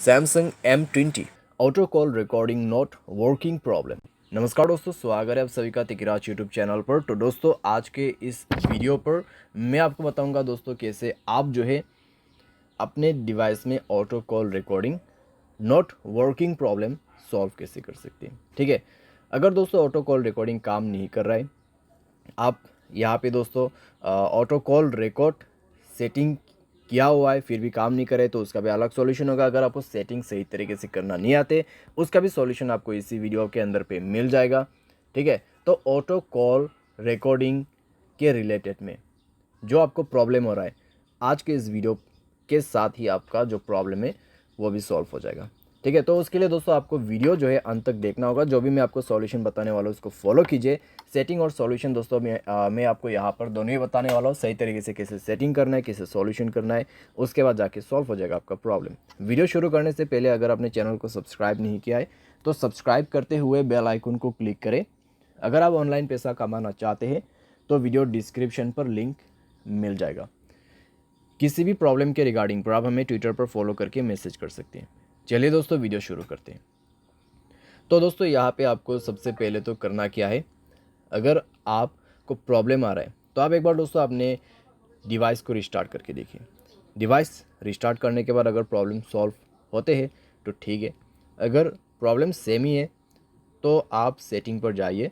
Samsung M20 auto call recording not working problem. नमस्कार दोस्तों, स्वागत है आप सभी का तिकराज यूट्यूब चैनल पर। तो दोस्तों आज के इस वीडियो पर मैं आपको बताऊंगा दोस्तों कैसे आप जो है अपने डिवाइस में auto call recording not working problem solve कैसे कर सकते हैं। ठीक है, अगर दोस्तों ऑटो कॉल रिकॉर्डिंग काम नहीं कर रहा है, आप यहाँ पे दोस्तों ऑटो कॉल रिकॉर्ड सेटिंग किया हुआ है फिर भी काम नहीं करे तो उसका भी अलग सॉल्यूशन होगा। अगर आपको सेटिंग सही तरीके से करना नहीं आते उसका भी सॉल्यूशन आपको इसी वीडियो के अंदर पे मिल जाएगा। ठीक है, तो ऑटो कॉल रिकॉर्डिंग के रिलेटेड में जो आपको प्रॉब्लम हो रहा है, आज के इस वीडियो के साथ ही आपका जो प्रॉब्लम है वो भी सॉल्व हो जाएगा। ठीक है, तो उसके लिए दोस्तों आपको वीडियो जो है अंत तक देखना होगा। जो भी मैं आपको सॉल्यूशन बताने वाला हूँ उसको फॉलो कीजिए। सेटिंग और सॉल्यूशन दोस्तों मैं आपको यहाँ पर दोनों ही बताने वाला हूँ, सही तरीके से कैसे सेटिंग करना है, कैसे सॉल्यूशन करना है, उसके बाद जाके सॉल्व हो जाएगा आपका प्रॉब्लम। वीडियो शुरू करने से पहले अगर आपने चैनल को सब्सक्राइब नहीं किया है तो सब्सक्राइब करते हुए बेल आइकन को क्लिक करें। अगर आप ऑनलाइन पैसा कमाना चाहते हैं तो वीडियो डिस्क्रिप्शन पर लिंक मिल जाएगा। किसी भी प्रॉब्लम के रिगार्डिंग पर आप हमें ट्विटर पर फॉलो करके मैसेज कर सकते हैं। चलिए दोस्तों वीडियो शुरू करते हैं। तो दोस्तों यहाँ पे आपको सबसे पहले तो करना क्या है, अगर आपको प्रॉब्लम आ रहा है तो आप एक बार दोस्तों अपने डिवाइस को रिस्टार्ट करके देखिए। डिवाइस रिस्टार्ट करने के बाद अगर प्रॉब्लम सॉल्व होते हैं तो ठीक है, अगर प्रॉब्लम सेम ही है तो आप सेटिंग पर जाइए।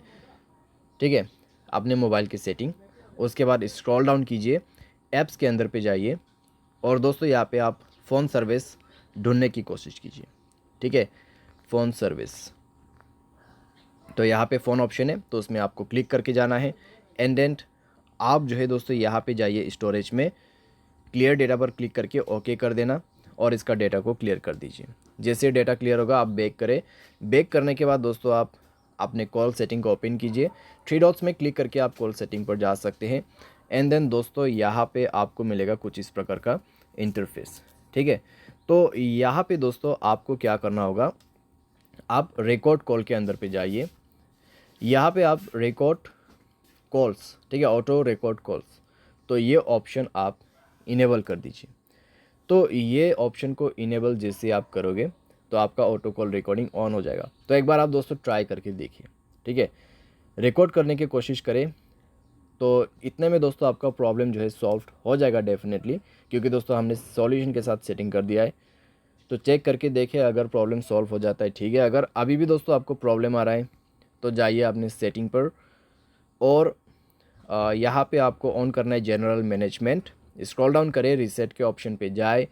ठीक है, अपने मोबाइल की सेटिंग, उसके बाद स्क्रॉल डाउन कीजिए, ऐप्स के अंदर पे जाइए और दोस्तों यहाँ पे आप फ़ोन सर्विस ढूंढने की कोशिश कीजिए। ठीक है, फ़ोन सर्विस, तो यहाँ पे फ़ोन ऑप्शन है तो उसमें आपको क्लिक करके जाना है। एंड देन आप जो है दोस्तों यहाँ पे जाइए, स्टोरेज में क्लियर डेटा पर क्लिक करके ओके कर देना और इसका डेटा को क्लियर कर दीजिए। जैसे डेटा क्लियर होगा आप बैक करें। बैक करने के बाद दोस्तों आप अपने कॉल सेटिंग को ओपन कीजिए। थ्री डॉट्स में क्लिक करके आप कॉल सेटिंग पर जा सकते हैं। एंड देन दोस्तों यहाँ पे आपको मिलेगा कुछ इस प्रकार का इंटरफेस। ठीक है, तो यहाँ पे दोस्तों आपको क्या करना होगा, आप रिकॉर्ड कॉल के अंदर पे जाइए। यहाँ पे आप रिकॉर्ड कॉल्स, ठीक है, ऑटो रिकॉर्ड कॉल्स, तो ये ऑप्शन आप इनेबल कर दीजिए। तो ये ऑप्शन को इनेबल जैसे आप करोगे तो आपका ऑटो कॉल रिकॉर्डिंग ऑन हो जाएगा। तो एक बार आप दोस्तों ट्राई करके देखिए। ठीक है, रिकॉर्ड करने की कोशिश करें तो इतने में दोस्तों आपका प्रॉब्लम जो है सॉल्व हो जाएगा डेफिनेटली, क्योंकि दोस्तों हमने सॉल्यूशन के साथ सेटिंग कर दिया है। तो चेक करके देखें, अगर प्रॉब्लम सॉल्व हो जाता है ठीक है। अगर अभी भी दोस्तों आपको प्रॉब्लम आ रहा है तो जाइए अपने सेटिंग पर और यहाँ पे आपको ऑन करना है जनरल मैनेजमेंट। स्क्रॉल डाउन करें, रीसेट के ऑप्शन पे जाए,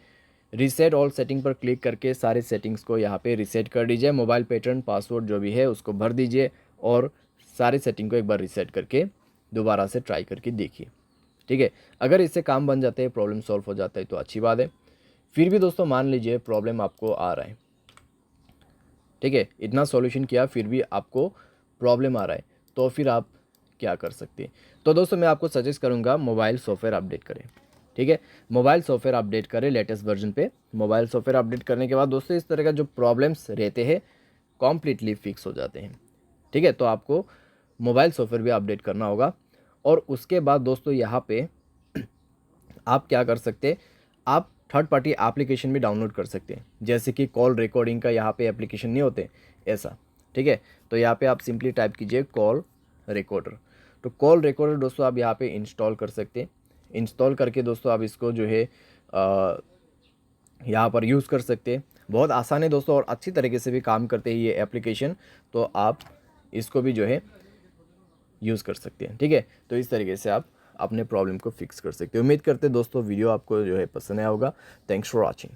रीसेट ऑल सेटिंग पर क्लिक करके सारे सेटिंग्स को यहाँ पे रीसेट कर दीजिए। मोबाइल पैटर्न पासवर्ड जो भी है उसको भर दीजिए और सारे सेटिंग को एक बार रीसेट करके दोबारा से ट्राई करके देखिए। ठीक है, अगर इससे काम बन जाते हैं, प्रॉब्लम सॉल्व हो जाता है तो अच्छी बात है। फिर भी दोस्तों मान लीजिए प्रॉब्लम आपको आ रहा है, ठीक है, इतना सॉल्यूशन किया फिर भी आपको प्रॉब्लम आ रहा है, तो फिर आप क्या कर सकते हैं। तो दोस्तों मैं आपको सजेस्ट करूंगा मोबाइल सॉफ्टवेयर अपडेट करें। ठीक है, मोबाइल सॉफ्टवेयर अपडेट करें लेटेस्ट वर्जन पे। मोबाइल सॉफ्टवेयर अपडेट करने के बाद दोस्तों इस तरह का जो प्रॉब्लम्स रहते हैं कॉम्प्लीटली फिक्स हो जाते हैं। ठीक है, तो आपको मोबाइल सॉफ्टवेयर भी अपडेट करना होगा और उसके बाद दोस्तों यहाँ पे आप क्या कर सकते हैं, आप थर्ड पार्टी एप्लीकेशन भी डाउनलोड कर सकते हैं, जैसे कि कॉल रिकॉर्डिंग का यहाँ पे एप्लीकेशन नहीं होते ऐसा। ठीक है, तो यहाँ पे आप सिंपली टाइप कीजिए कॉल रिकॉर्डर। तो कॉल रिकॉर्डर दोस्तों आप यहाँ पे इंस्टॉल कर सकते हैं। इंस्टॉल करके दोस्तों आप इसको जो है यहाँ पर यूज़ कर सकते हैं। बहुत आसान है दोस्तों और अच्छी तरीके से भी काम करते हैं ये एप्लीकेशन, तो आप इसको भी जो है यूज़ कर सकते हैं। ठीक है, तो इस तरीके से आप अपने प्रॉब्लम को फिक्स कर सकते हैं। उम्मीद करते हैं दोस्तों वीडियो आपको जो है पसंद आया होगा। Thanks for watching.